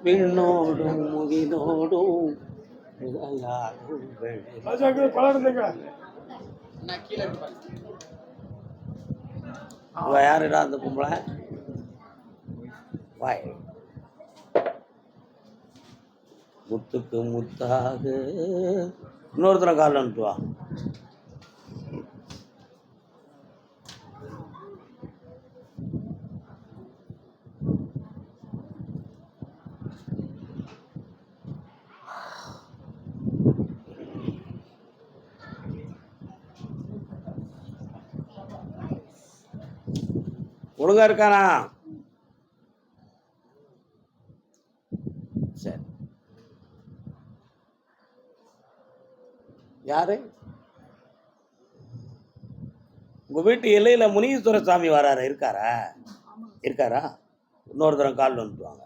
விண்ணோடும் முகிலோடும் யாருடா அந்த பொம்பளை? வாய் முத்துக்கு முத்தாக இன்னொருத்தர கால் அனுப்புவா. ஒழுங்கா இருக்கானா? சரி. யாரு உங்க வீட்டு எல்லையில முனீஸ்வர சாமி வராரு? இருக்காரா? இருக்காரா? இன்னொருத்தரம் கால் வந்துடுவாங்க.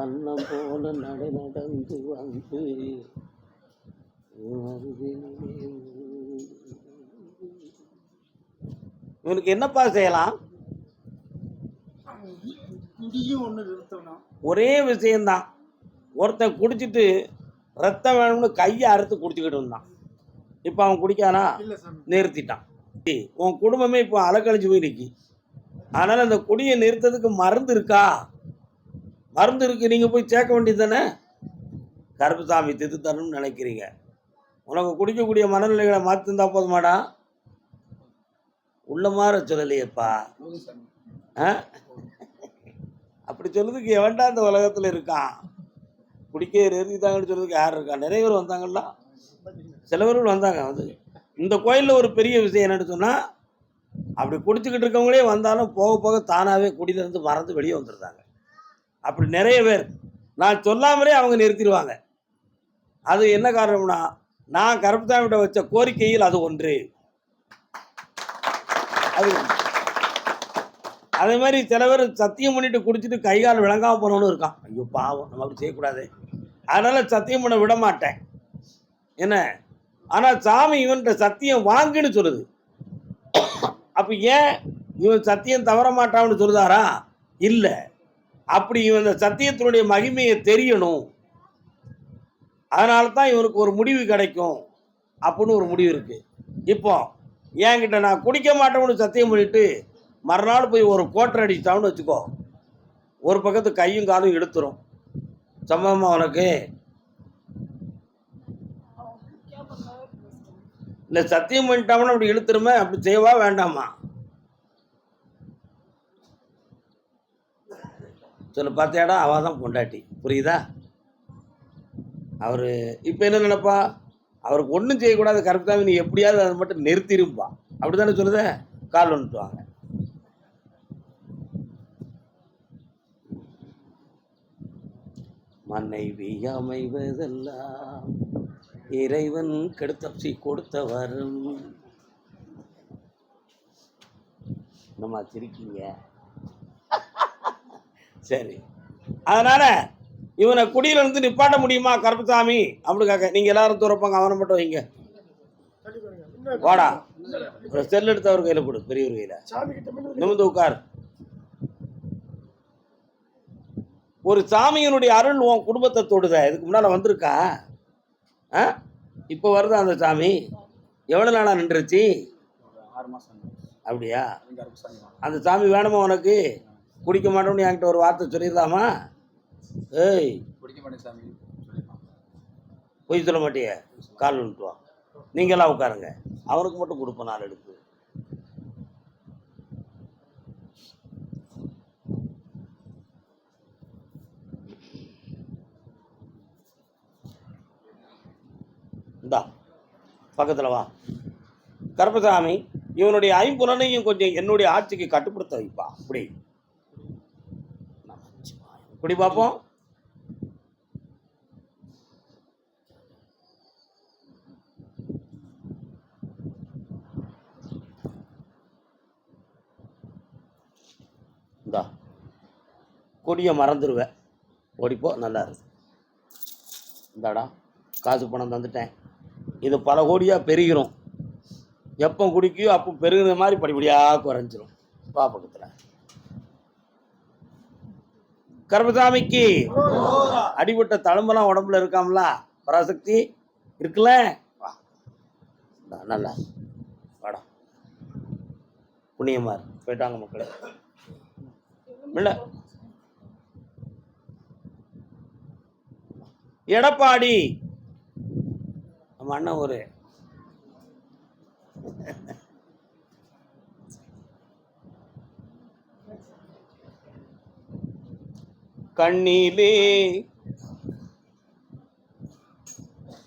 அண்ணன் போல நடை நடந்து வந்து இவனுக்கு என்னப்பா செய்யலாம்? ஒரே விஷயம்தான். ஒருத்தன் குடிச்சிட்டு ரத்தம் வேணும்னு கையை அறுத்து குடிச்சுக்கிட்டு இருந்தான். இப்போ அவன் குடிக்கானா? நிறுத்திட்டான். உன் குடும்பமே இப்போ அலக்கழிச்சு போய் நிற்கி. அதனால் அந்த குடியை நிறுத்ததுக்கு மருந்து இருக்கா? மருந்து இருக்கு, நீங்கள் போய் சேர்க்க வேண்டியது தானே. கருப்புசாமி தித்து தரணும்னு நினைக்கிறீங்க. உனக்கு குடிக்கக்கூடிய மனநிலைகளை மாற்றிருந்தா போதுமாடா? உள்ள மாற சொல்லலையேப்பா. அப்படி சொல்லுறதுக்கு எவன்டா இந்த உலகத்தில் இருக்கான்? குடிக்க நிறுத்திட்டாங்கன்னு சொல்றதுக்கு யார் இருக்கா? நிறைய பேர் வந்தாங்களா, சில பேர்கள் வந்தாங்க. வந்து இந்த கோயிலில் ஒரு பெரிய விஷயம் என்னன்னு சொன்னால், அப்படி குடிச்சுக்கிட்டு இருக்கவங்களே வந்தாலும் போக போக தானாகவே குடியிலேருந்து மறந்து வெளியே வந்துடுறாங்க. அப்படி நிறைய பேர் நான் சொல்லாமலே அவங்க நிறுத்திடுவாங்க. அது என்ன காரணம்னா, நான் கருப்புசாமிகிட்ட வச்ச கோரிக்கையில் அது ஒன்று. அது அதே மாதிரி சில பேர் சத்தியம் பண்ணிட்டு குடிச்சிட்டு கைகால் விளங்காமல் போனவனு இருக்கான். ஐயோ பாவம், நம்ம அப்படி செய்யக்கூடாது, அதனால் சத்தியம் பண்ண விட மாட்டேன் என்ன. ஆனால் சாமி இவன்கிட்ட சத்தியம் வாங்குன்னு சொல்லுது. அப்போ ஏன் இவன் சத்தியம் தவற மாட்டான்னு சொல்லுதாரா? இல்லை, அப்படி இவன் இந்த சத்தியத்தினுடைய மகிமையை தெரியணும். அதனால தான் இவனுக்கு ஒரு முடிவு கிடைக்கும் அப்படின்னு ஒரு முடிவு இருக்குது. இப்போ என்கிட்ட நான் குடிக்க மாட்டேன்னு சத்தியம் பண்ணிட்டு மறுநாள் போய் ஒரு கோட்டரை அடிச்சிட்டான்னு வச்சுக்கோ, ஒரு பக்கத்து கையும் காலும் இழுத்துரும். சம்பவமா உனக்கு? இல்லை, சத்தியம் பண்ணிட்டாமன்னு அப்படி இழுத்துருமே, அப்படி செய்வா வேண்டாமா? சொல்ல பார்த்தியாடா, அவள் தான் பொண்டாட்டி. புரியுதா? அவர் இப்போ என்ன நினைப்பா? அவருக்கு ஒன்றும் செய்யக்கூடாது கருப்புசாமி, நீ எப்படியாவது அதை மட்டும் நிறுத்திருப்பா. அப்படி தானே சொல்லுத. கால் வந்துட்டுவாங்க. மனைவி அமைவதெல்லாம் இறைவன் கெடுத்தப்சி கொடுத்த வரும். நம்ம சிரிக்கீங்க. சரி, அதனால இவனை குடியிலிருந்து நிப்பாட்ட முடியுமா கருப்புசாமி அப்படின்னு கேட்க, நீங்க எல்லாரும் துறப்பாங்க, அவனை மட்டும் வைங்க. வாடா, ஒரு செல் எடுத்து அவர் கையில போடு, பெரியவர் கையில நிமிந்து உட்கார். ஒரு சாமியினுடைய அருள் உன் குடும்பத்தை தொடுத. இதுக்கு முன்னால வந்திருக்கா? இப்போ வருதா அந்த சாமி? எவ்வளோ நாளா நின்றுச்சு? 6 மாதம். அப்படியா? அந்த சாமி வேணுமா உனக்கு? குடிக்க மாட்டோம்னு என்கிட்ட ஒரு வார்த்தை சொல்லிடலாமா? ஏய், குடிக்க மாட்டேன் சாமி. பொய் சொல்ல மாட்டிய? கால் விட்டுவா. நீங்களாம் உட்காருங்க, அவனுக்கு மட்டும் கொடுப்பேன் 4 எடுத்து. இந்தா பக்கத்தில் வா. கருப்பசாமி, இவனுடைய ஐம்புலனையும் கொஞ்சம் என்னுடைய ஆட்சிக்கு கட்டுப்படுத்த வைப்பா. அப்படி இப்படி பார்ப்போம். இந்தா கொடியை மறந்துடுவேன், ஓடிப்போ, நல்லா இருக்கு. இந்தாடா காசு பணம் தந்துட்டேன், இது பல கோடியாக பெருகிறோம். எப்போ குடிக்கையோ அப்போ பெருகுன மாதிரி படிப்படியாக குறைஞ்சிரும். பக்கத்தில் கருப்பசாமிக்கு அடிபட்ட தழும்பெல்லாம் உடம்புல இருக்காமல, பராசக்தி இருக்குல்ல, வா நல்லா வாடா, புண்ணியமார் போயிட்டாங்க மக்களே. இல்லை எடப்பாடி நம்ம அண்ணன் ஒரு கண்ணிலே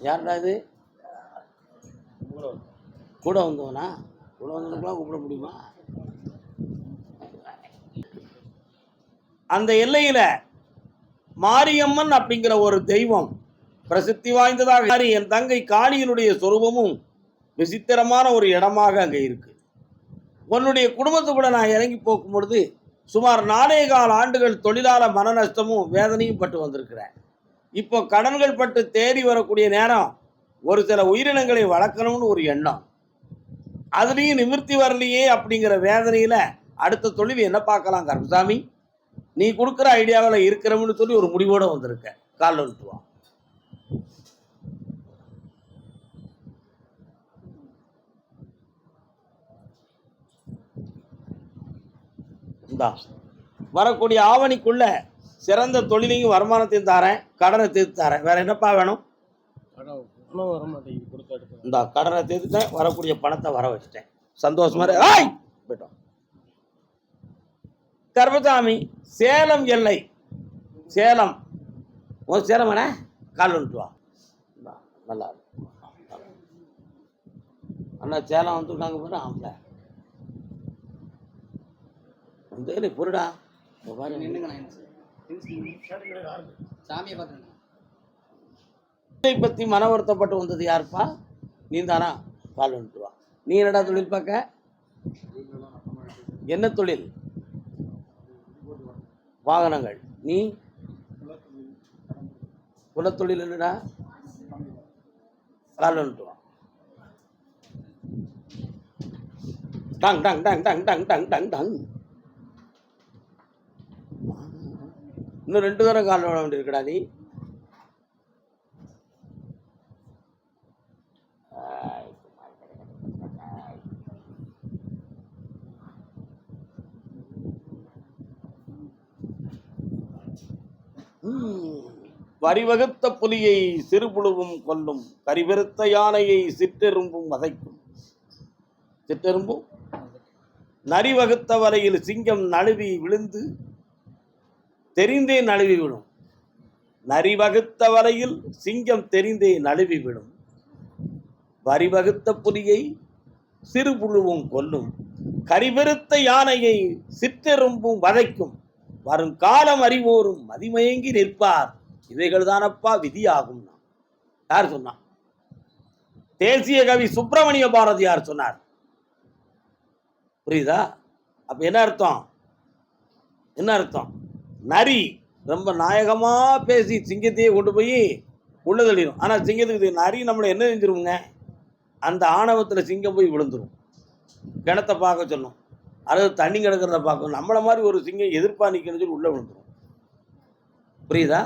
யாருடா இது? கூட வந்தவனா? கூட வந்தவனுக்குலாம் கூப்பிட முடியுமா? அந்த எல்லையில மாரியம்மன் அப்படிங்கிற ஒரு தெய்வம் பிரசித்தி வாய்ந்ததாக, என் தங்கை காளியினுடைய சொரூபமும் விசித்திரமான ஒரு இடமாக அங்கே இருக்கு. உன்னுடைய குடும்பத்தை கூட நான் இறங்கி போக்கும் பொழுது சுமார் 4.25 ஆண்டுகள் தொழிலாள மன நஷ்டமும் வேதனையும் பட்டு வந்திருக்கிறேன். இப்போ கடன்கள் பட்டு தேடி வரக்கூடிய நேரம் ஒரு சில உயிரினங்களை வளர்க்கணும்னு ஒரு எண்ணம், அதுலேயும் நிவர்த்தி வரலையே அப்படிங்கிற வேதனையில் அடுத்த தொழில் என்ன பார்க்கலாம் கருப்பசாமி, நீ கொடுக்குற ஐடியாவில் இருக்கிறோம்னு சொல்லி ஒரு முடிவோடு வந்திருக்க. காலில் விட்டுவா. வரக்கூடிய ஆவணிக்குள்ள சிறந்த தொழிலையும் வருமானத்தையும் தாரேன், கடனை தீர்த்து தரேன். வேற என்னப்பா வேணும்? இந்த கடனை தீர்த்துட்டேன், வரக்கூடிய பணத்தை வர வச்சுட்டேன். சந்தோஷமா போயிட்டோம். கருப்பசாமி சேலம் எல்லை, சேலம் சேலம் வேணா கால் வந்துட்டு வா. நல்லா அண்ணா சேலம் வந்துட்டாங்க பாரு. ஆம்ல வந்து பொருடா பத்தி மன வருத்தப்பட்டு வந்தது யாருப்பா? நீ தானா? கால் வந்துட்டு வா. நீ என்னடா தொழில் பார்க்க? என்ன தொழில்? வாகனங்கள். நீ குலத்தொழில் என்னடா? கால் வந்துட்டு வா. Tongue tongue tongue tongue tongue tongue tongue tongue. இன்னும் 2 தடவை கால் விட வேண்டியிருக்கடா நீ. வரிவகுத்த புலியை சிறுபுழுவும் கொல்லும், கரிவெறுத்த யானையை சிற்றெரும்பும் வதைக்கும். சிற்றெரும்பும் நரி வகுத்த வரையில் சிங்கம் நழுவி விழுந்து தெரிந்தே நழுவி விடும். நரி வகுத்த வரையில் சிங்கம் தெரிந்தே நழுவி விடும். வரி வகுத்த புலியை சிறுபுழுவும் கொல்லும், கரிவெறுத்த யானையை சிற்றெரும்பும் வதைக்கும். வருங்காலம் அறிவோரும் மதிமயங்கி நிற்பார், இவைகள் தானப்பா விதியாகும். யார் சொன்னான்? தேசிய கவி சுப்பிரமணிய பாரதியார் சொன்னார். புரியுதா? அப்ப என்ன அர்த்தம்? என்ன அர்த்தம்? நரி ரொம்ப நாயகமா பேசி சிங்கத்தையே கொண்டு போய் உள்ள தள்ளிடும். ஆனா சிங்கத்துக்கு நரி நம்மளை என்ன செஞ்சிருவோங்க? அந்த ஆணவத்துல சிங்கம் போய் விழுந்துரும். கிணத்தை பார்க்க சொல்லும், அதாவது தண்ணி கிடக்கிறத பார்க்கணும். நம்மளை மாதிரி ஒரு சிங்கம் எதிர்ப்பா நிற்கணும்னு சொல்லி உள்ள விழுந்துரும். புரியுதா?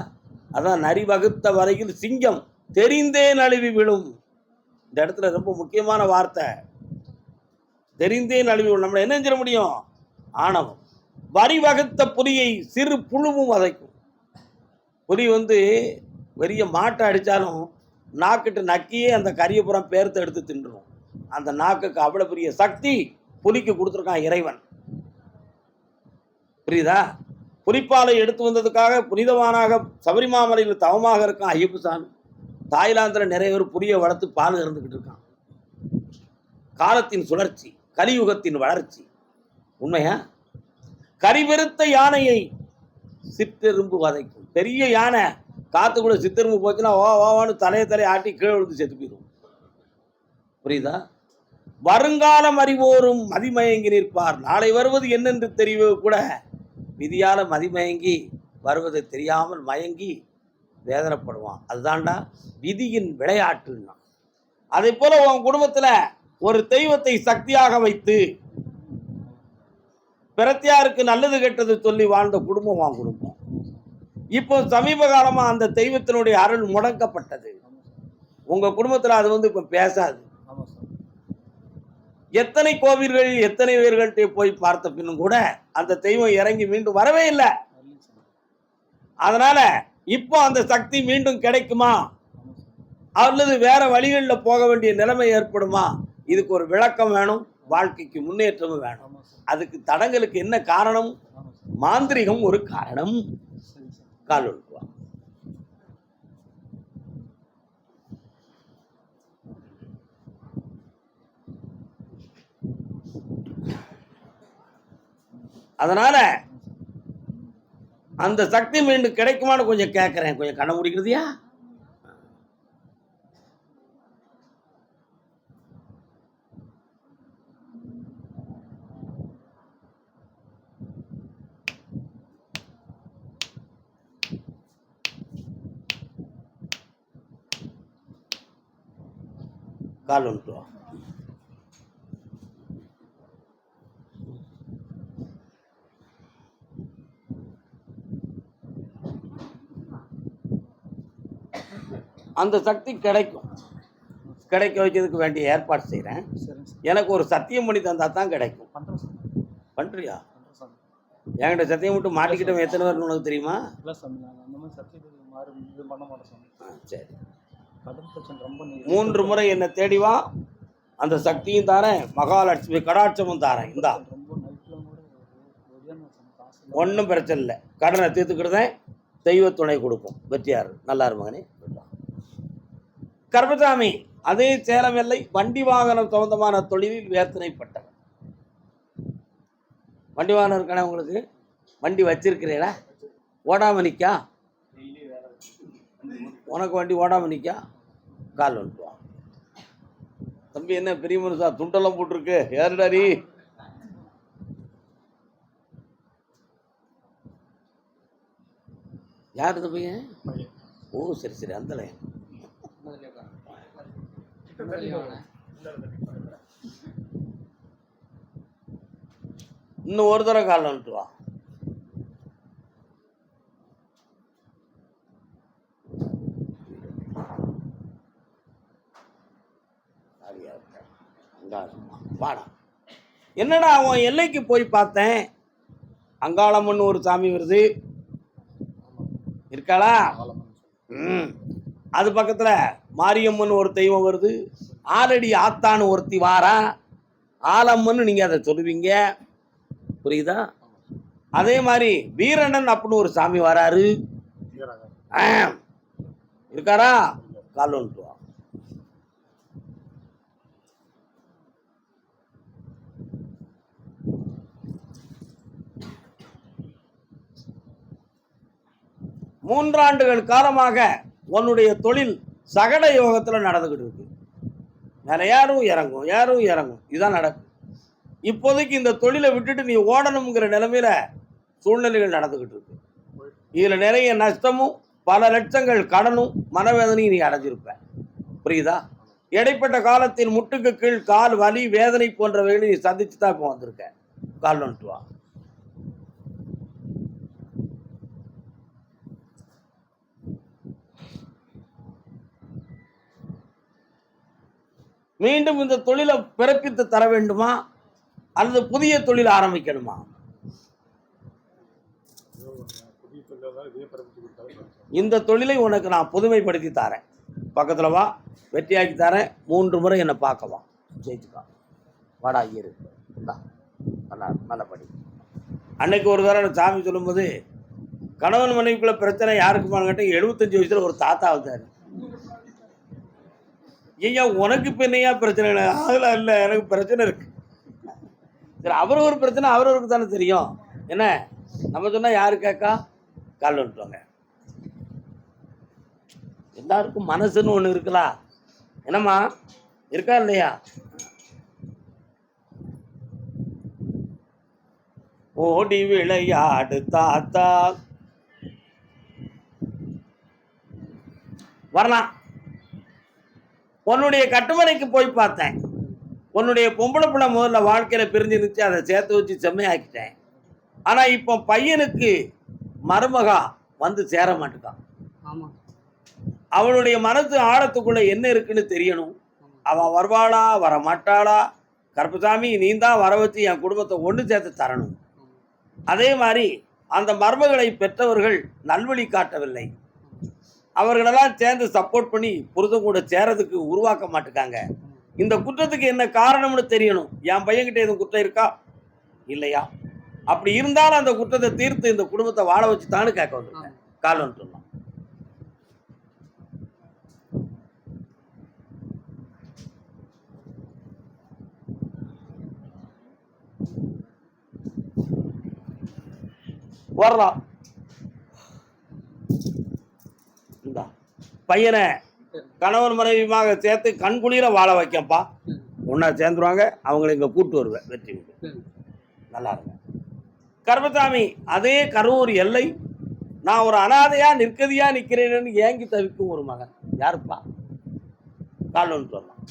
அதான் நரி வகுத்த வரையில் சிங்கம் தெரிந்தே நழுவி விழும். இந்த இடத்துல ரொம்ப முக்கியமான வார்த்தை, தெரிந்தே நழுவி விழும். நம்மளை என்ன செஞ்சிட முடியும்? ஆணவம். வரி வகுத்த புலியை சிறு புழுவும் வதைக்கும். புலி பெரிய மாட்டை அடித்தாலும் நாக்கிட்டு நக்கியே அந்த கரியப்புறம் பேர்த்து எடுத்து தின்றுடும். அந்த நாக்குக்கு அவ்வளோ பெரிய சக்தி புலிக்கு கொடுத்துருக்கான் இறைவன். புரியுதா? புலிப்பாலை எடுத்து வந்ததுக்காக புனிதவானாக சபரிமாமலையில் தவமாக இருக்கான் ஐயப்ப சாமி. தாய்லாந்தில் நிறைய பேர் புலியை வளர்த்து பால் இறந்துக்கிட்டு இருக்கான். காலத்தின் சுழற்சி, கலியுகத்தின் வளர்ச்சி. உண்மையா? கரிவெறுத்த யானையை சிற்றெரும்பு வதைக்கும். பெரிய யானை காத்துக்குள்ள சித்தெரும்பு போச்சுன்னா ஓவான்னு தலையை ஆட்டி கீழே விழுந்து செத்து போயிடும். புரியுதா? வருங்காலம் அறிவோரும் மதிமயங்கி நிற்பார். நாளை வருவது என்னென்று தெரியவே கூட விதியால மதிமயங்கி வருவதை தெரியாமல் மயங்கி வேதனைப்படுவான். அதுதான்டா விதியின் விளையாட்டுன்னா. அதே போல உன் குடும்பத்தில் ஒரு தெய்வத்தை சக்தியாக வைத்து பிரத்தியாருக்கு நல்லது கெட்டது சொல்லி வாழ்ந்த குடும்பமா குடும்பம். இப்போ சமீப காலமா அந்த தெய்வத்தினுடைய அருள் முடக்கப்பட்டது. உங்க குடும்பத்துல அது இப்ப பேசாது. எத்தனை கோவில்கள் எத்தனை பேர்கள்ட்ட போய் பார்த்த பின்னும் கூட அந்த தெய்வம் இறங்கி மீண்டும் வரவே இல்லை. அதனால இப்போ அந்த சக்தி மீண்டும் கிடைக்குமா அல்லது வேற வழிகளில் போக வேண்டிய நிலைமை ஏற்படுமா? இதுக்கு ஒரு விளக்கம் வேணும், வாழ்க்கைக்கு முன்னேற்றமும் வேணும். அதுக்கு தடங்களுக்கு என்ன காரணம்? மாந்திரிகம் ஒரு காரணம். கால் ஒழுக்குவா. அதனால அந்த சக்தி மீண்டும் கிடைக்குமான்னு கொஞ்சம் கேட்கிறேன். கொஞ்சம் கண்ண முடிக்கிறதுயா? கால் ஒன்று. அந்த சக்தி கிடைக்கும். கிடைக்க வைக்கிறதுக்கு வேண்டிய ஏற்பாடு செய்கிறேன். எனக்கு ஒரு சத்தியம் பண்ணி தந்தா தான் கிடைக்கும். பண்றியா? என்கிட்ட சத்தியம் மட்டும் மாட்டிக்கிட்டவன் எத்தனை பேர் உனக்கு தெரியுமா? சரி, 3 முறை என்னை தேடிவா, அந்த சக்தியும் தாரேன், மகாலட்சுமி கடாட்சமும் தாரேன். இந்தா, ஒன்றும் பிரச்சனை இல்லை. கடனை தீர்த்துக்கிட்டுதான் தெய்வ துணை கொடுப்போம். வெற்றியார் நல்லா மகனே. கருப்பசாமி அதே சேலம் எல்லை வண்டி வாகனம் சொந்தமான தொழிலில் வேதனைப்பட்டவர். வண்டி வாகனம் இருக்கானே உங்களுக்கு? வண்டி வச்சிருக்கிறீங்களா? ஓடாம நிக்கா? உனக்கு வண்டி ஓடாம நிக்கா? கால் வந்துட்டு வா. தம்பி என்ன பெரிய மனுஷா துண்டெல்லாம் போட்டிருக்கு, யாருடாரி? யார் இந்த பையன்? ஓ சரி சரி, அந்த இன்னும் ஒரு தடவை கால் வந்துட்டு வா. வாடா. என்னடா அவன் எல்லைக்கு போய் பார்த்தேன், அங்காளம்மன் ஒரு சாமி வருது இருக்காளா? அது பக்கத்துல மாரியம்மன் ஒரு தெய்வம் வருது, ஆலடி ஆத்தான்னு ஒருத்தி வாரா. ஆலம்மன்னு நீங்க அதை சொல்லுவீங்க, புரியுதா? அதே மாதிரி வீரண்ணன் அப்படின்னு ஒரு சாமி வராரு, இருக்காரா? கால் வந்துட்டு வா. மூன்றாண்டுகள் காலமாக உன்னுடைய தொழில் சகட யோகத்தில் நடந்துகிட்டு இருக்கு. வேற யாரும் இறங்கும், இதுதான் நடக்கும். இப்போதைக்கு இந்த தொழிலை விட்டுட்டு நீ ஓடணுங்கிற நிலைமையில சூழ்நிலைகள் நடந்துகிட்டு இருக்கு. இதுல நிறைய நஷ்டமும் பல லட்சங்கள் கடனும் மனவேதனையும் நீ அடைஞ்சிருப்ப, புரியுதா? இடைப்பட்ட காலத்தில் முட்டுக்கு கீழ் கால் வலி வேதனை போன்றவைகளை நீ சந்திச்சு தான் இப்போ வந்திருக்க. கால் வந்துட்டு வா. மீண்டும் இந்த தொழிலை பிறப்பித்து தர வேண்டுமா அல்லது புதிய தொழில் ஆரம்பிக்கணுமா? இந்த தொழிலை உனக்கு நான் புதுமைப்படுத்தி தரேன். பக்கத்துல வா, வெற்றியாக்கி தரேன். 3 முறை என்னை பார்க்கவா, ஜெயிச்சுக்கா. வாடா ஐயரு, நல்லபடி. அன்னைக்கு ஒரு தடவை சாமி சொல்லும்போது கணவன் மனைவிக்குள்ள பிரச்சனை யாருக்குமான்னு கேட்ட 75 வயசுல ஒரு தாத்தா வந்தாரு. ஐயா உனக்கு இப்போ என்னையா பிரச்சனை? அதெல்லாம் இல்லை, எனக்கு பிரச்சனை இருக்கு. சரி, ஒரு பிரச்சனை அவரவருக்கு தானே தெரியும். என்ன நம்ம சொன்னா யாரு கேட்கா? கால் வந்துட்டுவாங்க. எல்லாருக்கும் மனசுன்னு ஒண்ணு இருக்கலாம். என்னம்மா இருக்கா இல்லையா? ஓடி விளையாடு தாத்தா வரலாம். உன்னுடைய கட்டுமனைக்கு போய் பார்த்தேன், உன்னுடைய பொம்பளை பிள்ளை முதல்ல வாழ்க்கையில பிரிஞ்சிருந்துச்சு, அதை சேர்த்து வச்சு செம்மையாக்கிட்டேன். ஆனா இப்போ பையனுக்கு மருமகா வந்து சேர மாட்டுக்கான். ஆமா. அவளுடைய மனசு ஆழத்துக்குள்ள என்ன இருக்குன்னு தெரியணும். அவ வருவாளா வர மாட்டாளா? கருப்பசாமி நீ தான் வர வச்சு என் குடும்பத்தை ஒன்று சேர்த்து தரணும். அதே மாதிரி அந்த மருமகளை பெற்றவர்கள் நல்வழி காட்டவில்லை. அவர்களெல்லாம் சேர்ந்து சப்போர்ட் பண்ணி புருஷன் கூட சேரதுக்கு உருவாக்க மாட்டுக்காங்க. இந்த குற்றத்துக்கு என்ன காரணம்னு தெரியணும். என் பையன்கிட்ட எதுவும் குற்றம் இருக்கா இல்லையா? அப்படி இருந்தாலும் அந்த குற்றத்தை தீர்த்து இந்த குடும்பத்தை வாழ வச்சு தானு கேட்க வந்திருக்கேன். காலம் சொல்லலாம். வரலாம். இந்த பையனை கணவன் மனைவியுமாக சேர்த்து கண்குளிர வாழ வைக்கப்பா. ஒன்னா சேர்ந்துருவாங்க. அவங்களை இங்க கூட்டு வருவேன். வெற்றி நல்லா இருக்கும். கருப்பசாமி அதே கரூர் எல்லை. நான் ஒரு அனாதையா நிற்கதியா நிற்கிறேன்னு ஏங்கி தவிக்கும் ஒரு மகன். யாருப்பா? காலம்னு சொல்லலாம்.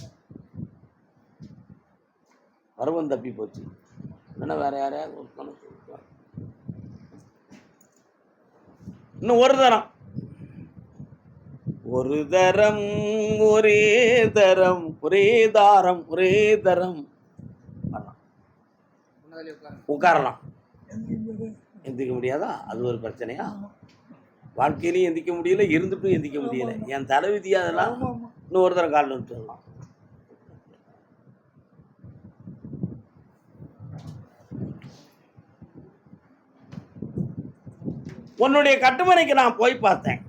பருவம் தப்பி போச்சு. என்ன வேற யாரையாவது ஒரு கணக்கு இன்னும் ஒரு தரம் ஒரு தரம் ஒரே தரம் ஒரே தாரம் ஒரே தரம் உட்காரலாம். எந்திக்க முடியாதா? அது ஒரு பிரச்சனையா? வாழ்க்கையிலையும் எந்திக்க முடியல, இருந்துட்டும் எந்திக்க முடியல. என் தலைவிதியா அதெல்லாம். இன்னும் ஒரு தரம் காலில் சொல்லலாம். உன்னுடைய கட்டுமனைக்கு நான் போய் பார்த்தேன்.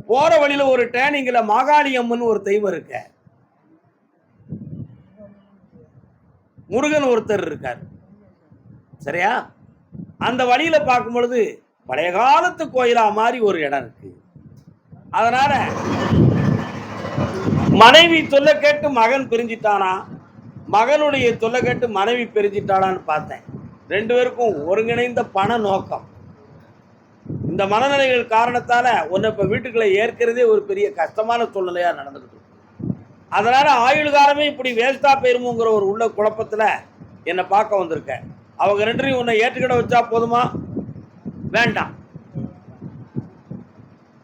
போற வழியில ஒரு டேனிங்ல மாகாளி அம்மன் ஒரு தெய்வம் இருக்க, முருகன் ஒருத்தர் இருக்கார். சரியா? அந்த வழியில பார்க்கும் பொழுது பழைய காலத்து கோயிலா மாதிரி ஒரு இடம் இருக்கு. அதனால மனைவி சொல்ல கேட்டு மகன் பிரிஞ்சிட்டானா, மகனுடைய சொல்ல கேட்டு மனைவி பிரிஞ்சிட்டாளான்னு பார்த்தேன். ரெண்டு பேருக்கும் ஒருங்கிணைந்த பண நோக்கம். இந்த மனநிலைகள் காரணத்தால உன்னை இப்ப வீட்டுக்குள்ள ஏற்கிறதே ஒரு பெரிய கஷ்டமான சூழ்நிலையா நடந்துகிட்டு. அதனால ஆயுள்காலமே இப்படி வேஸ்டா போயிருமோங்கிற ஒரு உள்ள குழப்பத்துல என்னை பார்க்க வந்திருக்க. அவங்க ரெண்டையும் உன்னை ஏற்றுக்கிட வச்சா போதுமா? வேண்டாம்.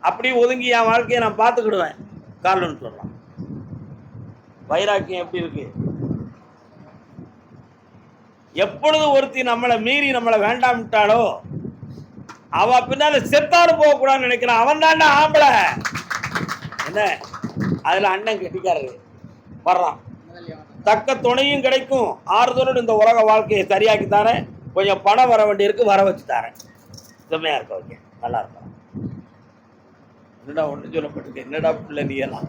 அப்படி ஒதுங்கி என் வாழ்க்கையை நான் பார்த்துக்கிடுவேன். காரணம்னு சொல்லலாம். வைராக்கியம் எப்படி இருக்கு? எப்பொழுது ஒருத்தி நம்மளை மீறி நம்மளை வேண்டாம்ட்டாலோ அவ பின்னால செத்தாலும் போகக்கூடாதுன்னு நினைக்கிறான். அவன் தாண்டா ஆம்பளை. என்ன அதுல அண்ணன் கெட்டிக்காரரு வர்றான். தக்க துணையும் கிடைக்கும். ஆறுதலோடு இந்த உலக வாழ்க்கையை சரியாக்கி தரேன். கொஞ்சம் பணம் வர வேண்டி இருக்கு, வர வச்சு தரேன். செம்மையா இருக்க. ஓகே, நல்லா இருக்கலாம். என்னடா ஒன்று சொல்லப்பட்டிருக்கு? என்னடா பிள்ளை நீ எல்லாம்?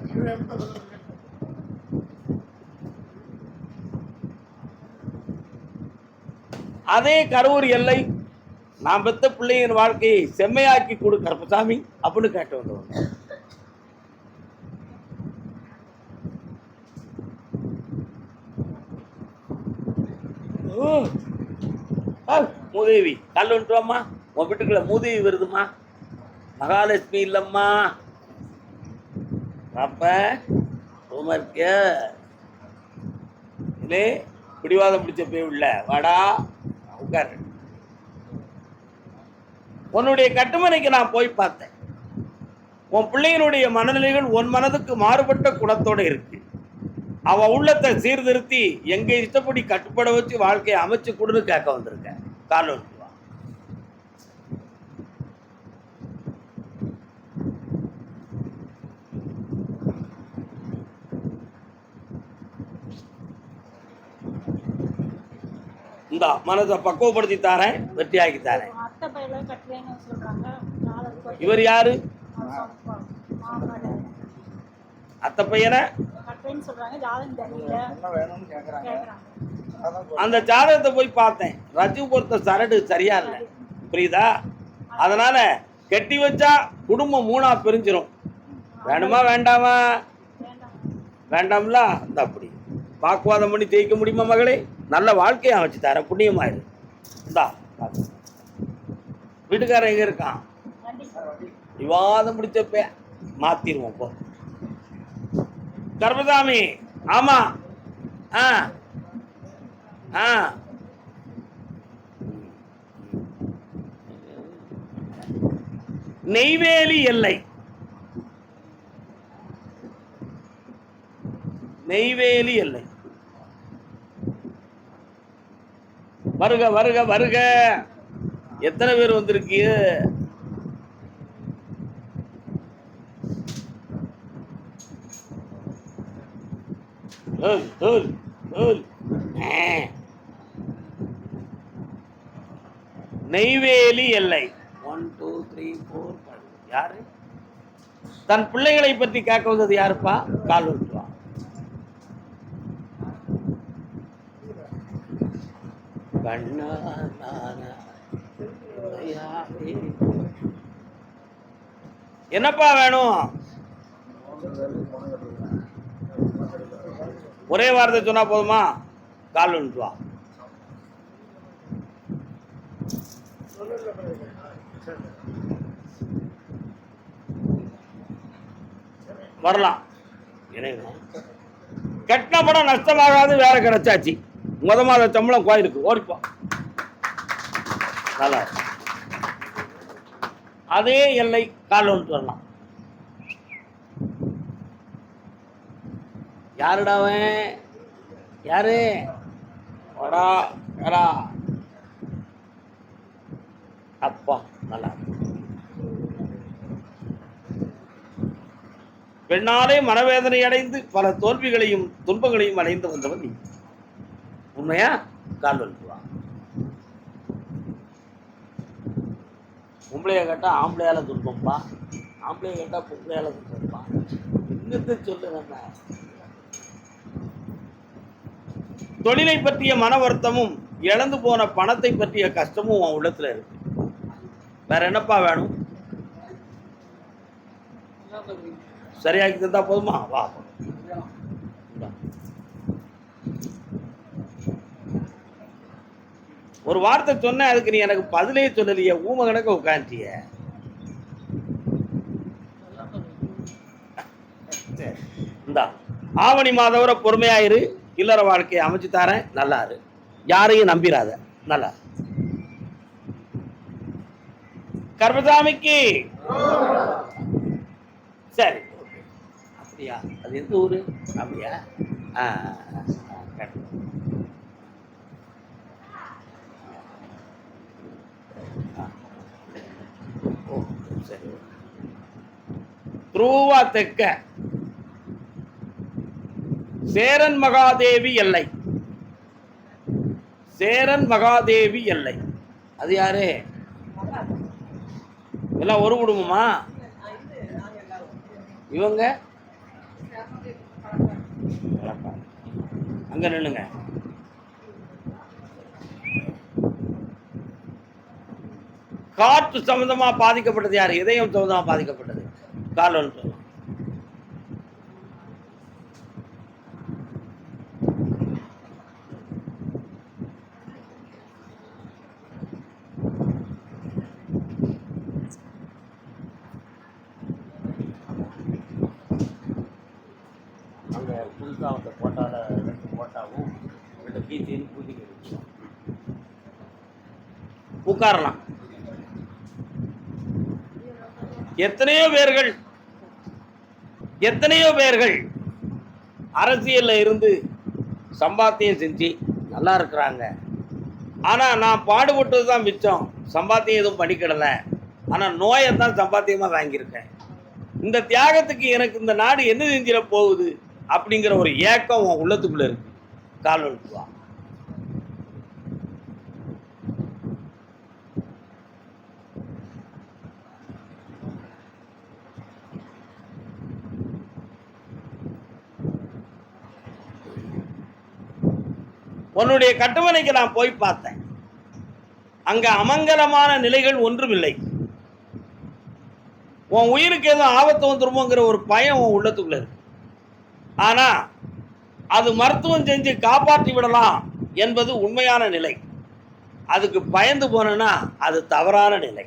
அதே கரூர் எல்லை. நான் பெத்த பிள்ளையின் வாழ்க்கையை செம்மையாக்கி கொடு கருப்பசாமி அப்படின்னு கேட்டு வந்தவங்க. மூதேவி கல் வந்துட்டுவாம்மா. உன் வீட்டுக்குள்ள மூதேவி வருதுமா. மகாலட்சுமி இல்லம்மா. அப்ப ரோமா இருக்க இல்லே பிடிவாதம் பிடிச்ச போய் உள்ள வாடா உட்காரு. உன்னுடைய கட்டுமனைக்கு நான் போய் பார்த்தேன். உன் பிள்ளையினுடைய மனநிலைகள் உன் மனதுக்கு மாறுபட்ட குணத்தோடு இருக்கு. அவ உள்ளத்தை சீர்திருத்தி எங்க இஷ்டப்படி கட்டுப்பட வச்சு வாழ்க்கையை அமைச்சு கொடுன்னு கேட்க வந்திருக்க. காலம் இந்த மனதை பக்குவப்படுத்தி தாரேன், வெற்றியாக்கி தாரேன். இவர் யாரு? அத்தை பையனை அந்த ஜாதகத்தை போய் பார்த்தேன். ரஜு பொறுத்த சரடு சரியா இல்லை, புரியுதா? அதனால கெட்டி வச்சா குடும்பம் மூணா பிரிஞ்சிடும். வேணுமா வேண்டாமா? வேண்டாம்ல. அந்த அப்படி வாக்குவாதம் பண்ணி ஜெயிக்க முடியுமா மகளே? நல்ல வாழ்க்கையை அமைச்சு தர புண்ணியமாயிரு. இந்தா வீட்டுக்காரன் எங்க இருக்கான்? விவாதம் பிடிச்சப்ப மாத்திருவோம் போ. கர்மசாமி ஆமா ஆ ஆ நெய்வேலி எல்லை. நெய்வேலி எல்லை. வருக வருக வருக. எத்தனை பேர் வந்திருக்கீங்க? நெய்வேலி எல்லை. 1 2 3 4 5. யாரு தன் பிள்ளைகளை பற்றி கேட்க வந்தது? யாருப்பா? கால் விட்டுவா. என்னப்பா வேணும்? ஒரே வார்த்தை சொன்னா போதுமா? கால் விட்டுவா. வரலாம். கெட்ட படம் நஷ்டமாகாது. வேற கிடைச்சாச்சு. மாத சம்பளம் கோயிலுக்கு ஓடிப்போ. நல்லா அதே எல்லை. கால் வந்துட்டு வரலாம். யாருடாவன்? யாரு? வாடா யாரா? அப்பா நல்லா. பெண்ணாலே மனவேதனை அடைந்து பல தோல்விகளையும் துன்பங்களையும் அடைந்து வந்தவன் நீ. உண்மையா? கால் வந்துவா. பொம்பளைய கேட்டா ஆம்பளையால துன்பம்பா, ஆம்பளைய கேட்டா பொம்பளையால துன்பம்பா. இன்னத்தை சொல்லு. நம்ம தொழிலை பற்றிய மன வருத்தமும் இழந்து போன பணத்தை பற்றிய கஷ்டமும் உன் உள்ளத்துல இருக்கு. வேற என்னப்பா வேணும்? சரியாக்கி தந்தா போதுமா? வா. ஒரு வார்த்தை சொன்ன அதுக்கு நீ எனக்கு பதிலே சொல்லலையே. ஊம கணக்க உட்காந்துட்டிய. இந்தா ஆவணி மாதவரை பொறுமையாயிரு. இல்லற வாழ்க்கையை அமைச்சு தரேன். நல்லா இரு. யாரையும் நம்பிராத. நல்லா. கர்மசாமிக்கு சரி. அப்படியா? அது எந்த ஊரு? அப்படியா? சரி. துருவா தெற்க சேரன் மகாதேவி எல்லை. சேரன் மகாதேவி எல்லை. அது யாரு? எல்லாம் ஒரு குடும்பமா? இவங்க அங்க நில்லுங்க. காற்று சம்பந்தமா பாதிக்கப்பட்டது யாரு? இதயம் சம்பந்தமா பாதிக்கப்பட்டது. கால் வந்து அங்க புதுசா அந்த போட்டால 2 போட்டாவும் 2 கீச்சின்னு பூஜைக்கு உட்காரலாம். எத்தனையோ பேர்கள் அரசியல்ல இருந்து சம்பாத்தியம் செஞ்சு நல்லா இருக்கிறாங்க. ஆனா நான் பாடுபட்டது தான் மிச்சம். சம்பாத்தியம் எதுவும் பண்ணிக்கிடல. ஆனா நோயை தான் சம்பாத்தியமா வாங்கியிருக்கேன். இந்த தியாகத்துக்கு எனக்கு இந்த நாடு என்ன செஞ்சிட போகுது அப்படிங்கிற ஒரு ஏக்கம் உன் உள்ளத்துக்குள்ள இருக்கு. கால் வலுத்துவா. உன்னுடைய கட்டுமனைக்கு நான் போய் பார்த்தேன். அங்க அமங்கலமான நிலைகள் ஒன்றுமில்லை. உன் உயிருக்கு எதுவும் ஆபத்து வந்துருமோங்கிற ஒரு பயம் உன் உள்ளத்துக்குள்ள இருக்கு. ஆனா அது மருத்துவம் செஞ்சு காப்பாற்றி விடலாம் என்பது உண்மையான நிலை. அதுக்கு பயந்து போனா அது தவறான நிலை.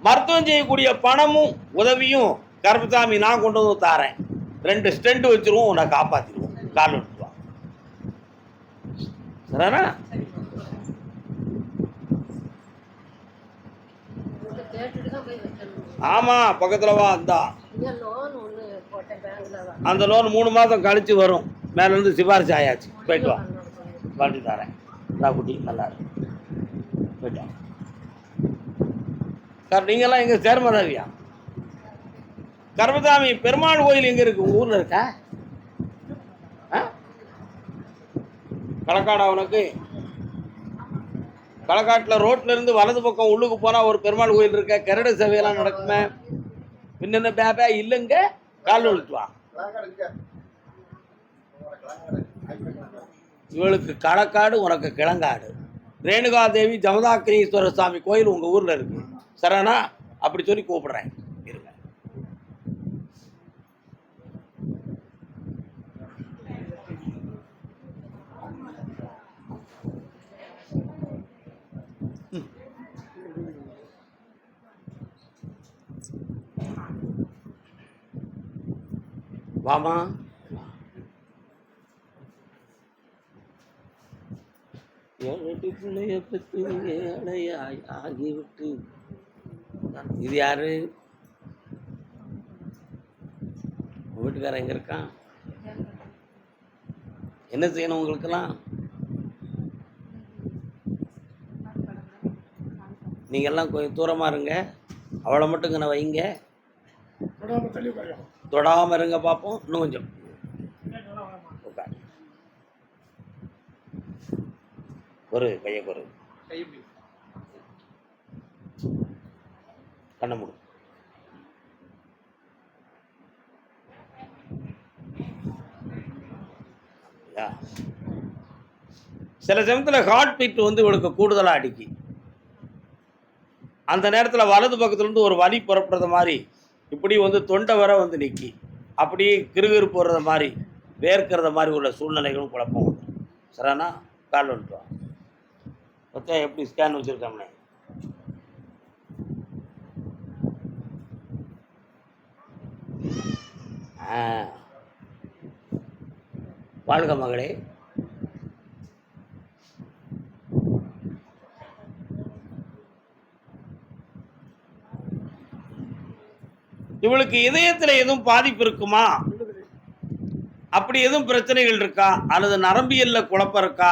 மருத்துவம் செய்யக்கூடிய பணமும் உதவியும் கருப்பசாமி நான் கொண்டு வந்து தாரேன். 2 ஸ்டெண்ட் வச்சிருவோம். உன்னை காப்பாற்றிடுவோம். கால் விட்டுருவான். சரிண்ணா? ஆமாம், பக்கத்தில் வா. அந்த லோன் 3 மாதம் கழித்து வரும். மேலேருந்து சிபாரிசு ஆயாச்சு. போயிட்டு வா, வண்டி தரேன். நான் குட்டி நல்லா இருக்கு. போயிட்டு வா சார். நீங்கள்லாம் எங்கே சேர்மதாரியா? கருப்பசாமி பெருமாள் கோயில் எங்கே இருக்குது? உங்கள் ஊரில் இருக்கா? களக்காடா உனக்கு? களக்காட்டில் ரோட்டில் இருந்து வலது பக்கம் உள்ளுக்கு போனால் ஒரு பெருமாள் கோயில் இருக்க. கருட சேவையெல்லாம் நடக்குமே. பின்ன பேபே இல்லைங்க. கால் விழுத்து வா. இவளுக்கு களக்காடு, உனக்கு கிழங்காடு. ரேணுகாதேவி ஜமதாக்கிரீஸ்வரர் சாமி கோயில் உங்கள் ஊரில் இருக்கு. சரணா? அப்படி சொல்லி கூப்பிடுறேன். இருங்க. வாமா. ஏழு பிள்ளைய பெற்று ஏழையாய் ஆகிவிட்டு. இது யாரு? உங்க வீட்டுக்காரன் எங்க இருக்கான்? என்ன செய்யணும் உங்களுக்கெல்லாம்? நீங்கள்லாம் கொஞ்சம் தூரமாக இருங்க. அவளை மட்டும் இங்கே வைங்க. தொடாமல் இருங்க பார்ப்போம். இன்னும் கொஞ்சம் உட்கார். ஒரு கையை ஒரு கண்ணை மூடு. சில சமயத்தில் ஹார்ட் பீட் வந்து இவளுக்கு கூடுதலாக அடிக்கி. அந்த நேரத்தில் வலது பக்கத்துலேருந்து ஒரு வலி புறப்படுறது மாதிரி இப்படி வந்து தொண்டை வர வந்து நிற்கி, அப்படி கிருகிரு போடுறத மாதிரி, வேர்க்கிறத மாதிரி உள்ள சூழ்நிலைகளும் குழப்பம் உண்டு. சரிண்ணா? கால் வந்துட்டோம். பார்த்தா எப்படி ஸ்கேன் வச்சுருக்காமண்ணே? வாழ்க மகளே. இவளுக்கு இதயத்தில் எதுவும் பாதிப்பு இருக்குமா? அப்படி எதுவும் பிரச்சனைகள் இருக்கா? அல்லது நரம்பியல்ல குழப்பம் இருக்கா?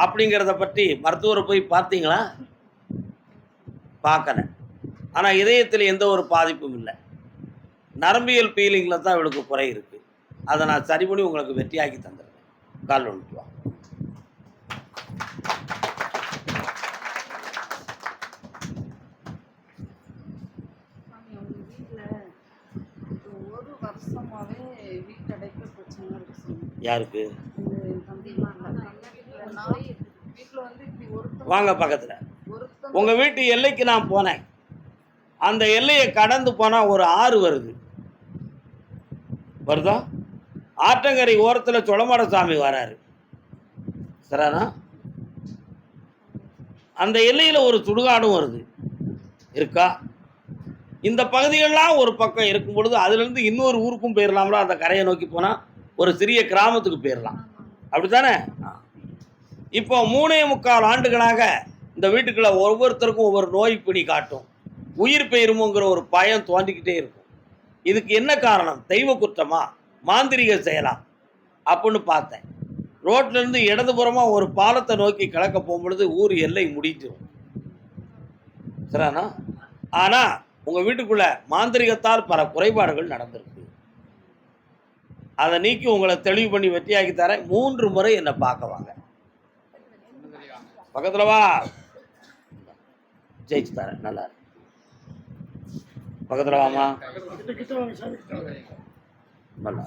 அப்படிங்கிறத பற்றி மருத்துவரை போய் பார்த்தீங்களா? பார்க்கல. ஆனால் இதயத்தில் எந்த ஒரு பாதிப்பும் இல்லை. நரம்பியல் ஃபீலிங்கில் தான் இவளுக்கு குறை இருக்குது. அதை நான் சரி பண்ணி உங்களுக்கு வெற்றியாக்கி தந்துடுறேன். கால் ஒன்று வா. யாருக்கு? வாங்க பக்கத்தில். உங்கள் வீட்டு எல்லைக்கு நான் போனேன். அந்த எல்லையை கடந்து போனால் ஒரு ஆறு வருதா? ஆற்றங்கரை ஓரத்தில் சொலமாட சாமி வராரு. சரிண்ணா? அந்த எல்லையில் ஒரு சுடுகாடும் வருது. இருக்கா? இந்த பகுதிகளெலாம் ஒரு பக்கம் இருக்கும் பொழுது அதுலேருந்து இன்னொரு ஊருக்கும் போயிடலாம்ல. அந்த கரையை நோக்கி போனால் ஒரு சிறிய கிராமத்துக்கு போயிடலாம். அப்படி தானே? இப்போ 3.25 ஆண்டுகளாக இந்த வீட்டுக்குள்ள ஒவ்வொருத்தருக்கும் ஒவ்வொரு நோய் பிடி காட்டும். உயிர் பெயருமோங்கிற ஒரு பயம் தோண்டிக்கிட்டே இருக்கும். இதுக்கு என்ன காரணம்? தெய்வ குற்றமா, மாந்திரிக செயலா அப்படின்னு பார்த்தேன். ரோட்லேருந்து இடதுபுறமாக ஒரு பாலத்தை நோக்கி கிழக்க போகும்பொழுது ஊர் எல்லை முடிஞ்சிடும். சரிண்ணா? ஆனால் உங்கள் வீட்டுக்குள்ள மாந்திரிகத்தால் பல குறைபாடுகள் நடந்திருக்கு. அதை நீக்கி உங்களை தெளிவு பண்ணி வெற்றியாக்கி தரேன். 3 முறை என்னை பார்க்க வாங்க. பக்கத்தில் வா. ஜெயிச்சு தரேன். நல்லா பக்கத்தில் வாமா. நல்லா